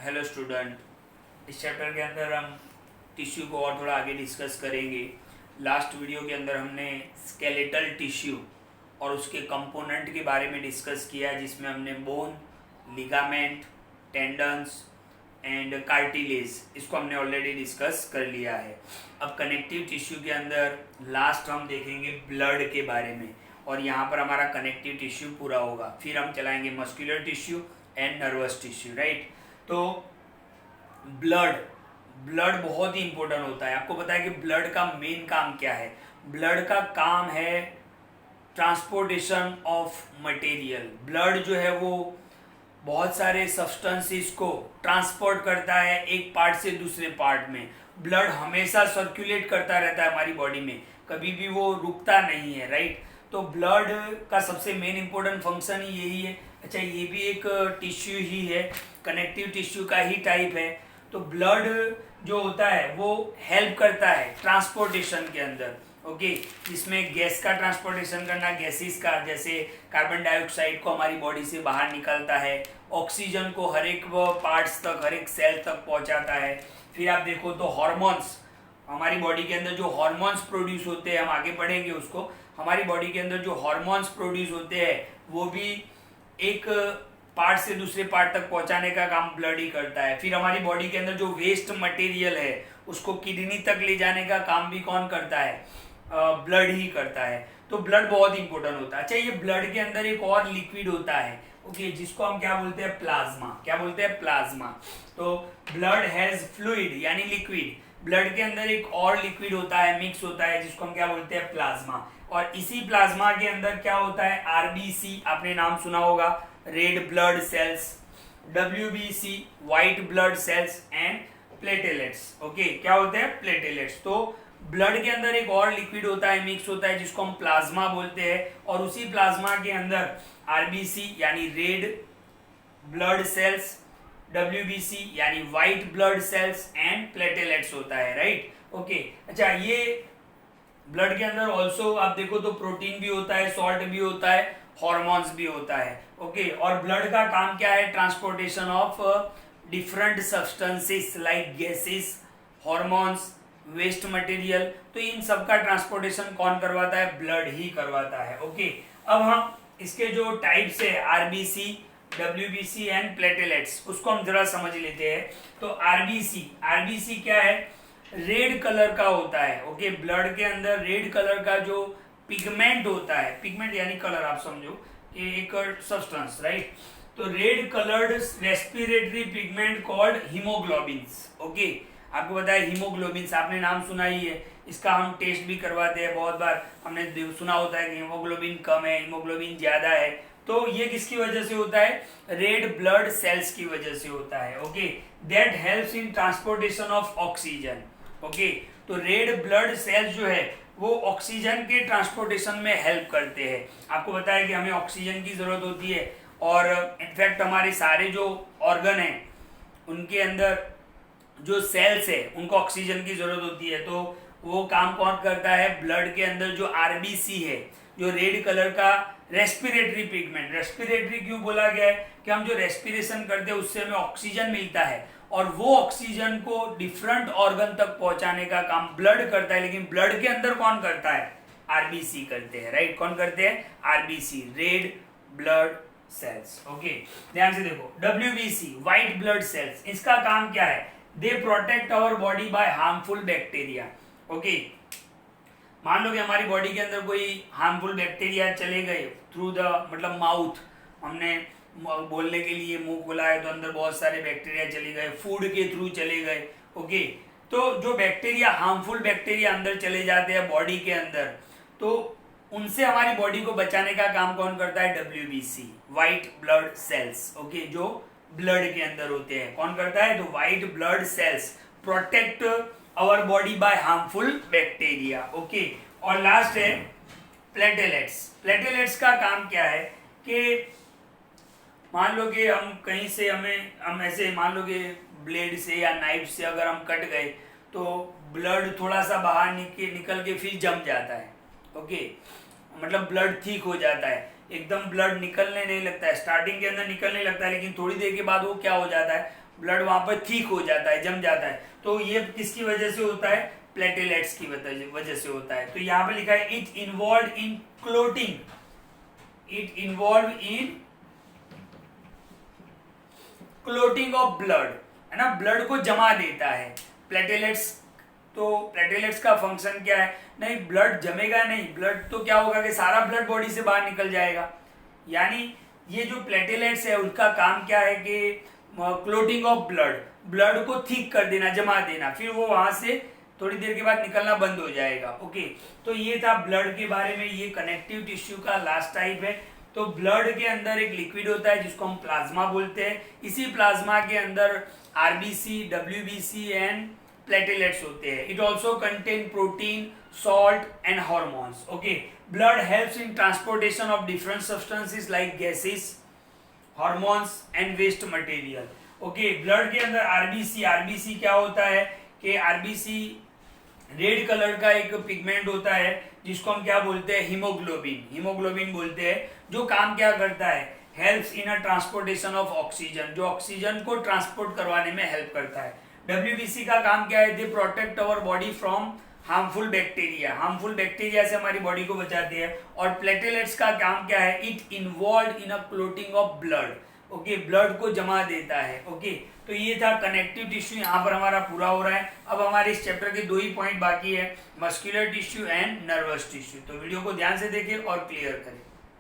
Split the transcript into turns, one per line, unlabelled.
Hello student. इस chapter के अंदर हम टिश्यू को और थोड़ा आगे डिस्कस करेंगे। लास्ट वीडियो के अंदर हमने स्केलेटल टिश्यू और उसके कंपोनेंट के बारे में डिस्कस किया, जिसमें हमने bone, ligament, tendons and cartilage, इसको हमने ऑलरेडी डिस्कस कर लिया है। अब कनेक्टिव टिश्यू के अंदर लास्ट हम देखेंगे ब्लड के बारे में, और यहाँ पर हमारा कनेक्टिव टिश्यू पूरा होगा। फिर हम चलाएंगे muscular tissue and nervous tissue, right. तो ब्लड ब्लड बहुत ही इंपॉर्टेंट होता है। आपको पता है कि ब्लड का मेन काम क्या है? ब्लड का काम है ट्रांसपोर्टेशन ऑफ मटेरियल। ब्लड जो है वो बहुत सारे सब्सटेंसेस को ट्रांसपोर्ट करता है एक पार्ट से दूसरे पार्ट में। ब्लड हमेशा सर्कुलेट करता रहता है हमारी बॉडी में, कभी भी वो रुकता नहीं है, राइट। तो ब्लड का सबसे मेन इंपॉर्टेंट फंक्शन ही यही है। अच्छा, ये भी एक टिश्यू ही है, कनेक्टिव टिश्यू का ही टाइप है। तो ब्लड जो होता है वो हेल्प करता है ट्रांसपोर्टेशन के अंदर, ओके। जिसमें गैस का ट्रांसपोर्टेशन करना, गैसेस का, जैसे कार्बन डाइऑक्साइड को हमारी बॉडी से बाहर निकलता है, ऑक्सीजन को हर एक पार्ट्स तक, हर एक सेल तक पहुंचाता है। फिर आप देखो तो हार्मोन्स, हमारी बॉडी के अंदर जो हार्मोन्स प्रोड्यूस होते हैं, हम आगे पढ़ेंगे उसको। हमारी बॉडी के अंदर जो हार्मोन्स प्रोड्यूस होते हैं वो भी एक पार्ट से दूसरे पार्ट तक पहुंचाने का काम ब्लड ही करता है। फिर हमारी बॉडी के अंदर जो वेस्ट मटेरियल है उसको किडनी तक ले जाने का काम भी कौन करता है? ब्लड ही करता है। तो ब्लड बहुत इंपॉर्टेंट होता है। अच्छा, ये ब्लड के अंदर एक और लिक्विड होता है, ओके, जिसको हम क्या बोलते हैं? प्लाज्मा। क्या बोलते हैं? प्लाज्मा। तो ब्लड हैज फ्लूइड यानी लिक्विड। ब्लड के अंदर एक और लिक्विड होता है, मिक्स होता है, जिसको हम क्या बोलते हैं? प्लाज्मा। और इसी प्लाज्मा के अंदर क्या होता है? आरबीसी, आपने नाम सुना होगा, red blood cells, WBC, white blood cells and platelets, okay. क्या होते हैं? प्लेटेलेट्स। तो ब्लड के अंदर एक और लिक्विड होता है, मिक्स होता है, जिसको हम प्लाज्मा बोलते हैं। और उसी प्लाज्मा के अंदर आरबीसी यानी रेड ब्लड सेल्स, डब्ल्यूबीसी यानी white blood cells and platelets होता है, राइट, ओके। अच्छा, ये ब्लड के अंदर ऑल्सो आप देखो तो प्रोटीन भी होता है, सॉल्ट भी होता है, हॉर्मोन्स भी होता है, ओके। और ब्लड का काम क्या है? Transportation of different substances like gases, hormones, waste material. तो इन सब का ट्रांसपोर्टेशन कौन करवाता है? ब्लड ही करवाता है, ओके। अब हम इसके जो टाइप्स है, आरबीसी, डब्ल्यूबीसी एंड प्लेटेलेट्स, उसको हम जरा समझ लेते हैं। तो आरबीसी क्या है? रेड कलर का होता है, ओके। ब्लड के अंदर रेड कलर का जो पिगमेंट होता है, पिगमेंट यानी कलर, आप समझो कि एक सब्सटेंस, राइट। तो red coloured respiratory pigment called haemoglobins, okay. आपको पता है हीमोग्लोबिन्स, आपने नाम सुना ही है, इसका हम टेस्ट भी करवाते हैं बहुत बार। हमने सुना होता है कि हीमोग्लोबिन कम है, हीमोग्लोबिन ज्यादा है। तो ये किसकी वजह से होता है? रेड ब्लड सेल्स की वजह से होता है, okay. That helps in transportation of oxygen, okay. तो रेड ब्लड सेल्स जो है वो ऑक्सीजन के ट्रांसपोर्टेशन में हेल्प करते हैं। आपको पता है कि हमें ऑक्सीजन की जरूरत होती है, और इनफैक्ट हमारे सारे जो ऑर्गन हैं उनके अंदर जो सेल्स है उनको ऑक्सीजन की जरूरत होती है। तो वो काम कौन करता है? ब्लड के अंदर जो आरबीसी है, जो रेड कलर का रेस्पिरेटरी पिगमेंट, रेस्पिरेटरी क्यों बोला गया है? कि हम जो रेस्पिरेशन करते हैं उससे हमें ऑक्सीजन मिलता है, और वो ऑक्सीजन को डिफरेंट ऑर्गन तक पहुंचाने का काम ब्लड करता है। लेकिन ब्लड के अंदर कौन करता है? आरबीसी करते हैं, राइट। कौन करते हैं? RBC, red blood cells, okay. ध्यान से देखो, डब्ल्यूबीसी, व्हाइट ब्लड सेल्स, इसका काम क्या है? They protect our body by harmful bacteria, okay. मान लो कि हमारी बॉडी के अंदर कोई हार्मफुल बैक्टीरिया चले गए थ्रू द, मतलब माउथ, हमने बोलने के लिए मुंह खोला है तो अंदर बहुत सारे बैक्टीरिया चले गए, फूड के थ्रू चले गए, ओके। तो जो बैक्टीरिया, हार्मफुल बैक्टीरिया अंदर चले जाते हैं बॉडी के अंदर, तो उनसे हमारी बॉडी को बचाने का काम कौन करता है? WBC, white blood cells, okay, जो ब्लड के अंदर होते हैं। कौन करता है? तो white blood cells protect our body by harmful bacteria, okay. और लास्ट है प्लेटेलेट्स। प्लेटेलेट्स का काम क्या है? कि मान लो कि हम कहीं से हम ऐसे मान लो कि ब्लेड से या नाइफ से अगर हम कट गए तो ब्लड थोड़ा सा बाहर निकल के फिर जम जाता है, ओके। मतलब ब्लड ठीक हो जाता है, एकदम ब्लड निकलने नहीं लगता है, स्टार्टिंग के अंदर निकलने लगता है, लेकिन थोड़ी देर के बाद वो क्या हो जाता है? ब्लड वहां पर थिक हो जाता है, जम जाता है। तो ये किसकी वजह से होता है? प्लेटलेट्स की वजह से होता है। तो यहाँ पे लिखा है it involve in clotting, it involve in clotting of blood, है ना, ब्लड को जमा देता है प्लेटलेट्स। तो प्लेटलेट्स का फंक्शन क्या है? नहीं, ब्लड जमेगा नहीं, ब्लड तो क्या होगा कि सारा ब्लड बॉडी से बाहर निकल जाएगा। यानी ये जो प्लेटलेट्स है उनका काम क्या है कि क्लोटिंग ऑफ ब्लड, ब्लड को थिक कर देना, जमा देना, फिर वो वहां से थोड़ी देर के बाद निकलना बंद हो जाएगा। ओके, तो ये था ब्लड के बारे में। ये कनेक्टिव टिश्यू का लास्ट टाइप है। तो ब्लड के अंदर एक लिक्विड होता है जिसको हम प्लाज्मा बोलते हैं। इसी प्लाज्मा के अंदर आरबीसी, डब्ल्यूबीसी एंड प्लेटलेट्स होते हैं। It also contain protein, salt and hormones. Okay, blood helps in transportation of different substances like gases, hormones and waste material. Okay, blood के अंदर आरबीसी, आरबीसी क्या होता है कि आरबीसी रेड कलर का एक पिगमेंट होता है जिसको हम क्या बोलते हैं? हीमोग्लोबिन, हीमोग्लोबिन बोलते हैं। जो काम क्या करता है? Helps in a transportation of oxygen, जो ऑक्सीजन को ट्रांसपोर्ट करवाने में हेल्प करता है। डब्ल्यूबीसी का काम क्या है? They protect our body from harmful bacteria, harmful bacteria से हमारी बॉडी को बचाती है। और प्लेटलेट्स का काम क्या है? It involve in a clotting of blood. Okay, blood को जमा देता है। ओके, तो ये था कनेक्टिव टिश्यू, यहाँ पर हमारा पूरा हो रहा है। अब हमारे इस चैप्टर के 2 ही पॉइंट बाकी है, muscular tissue and nervous tissue. तो वीडियो को ध्यान से देखें और क्लियर करें।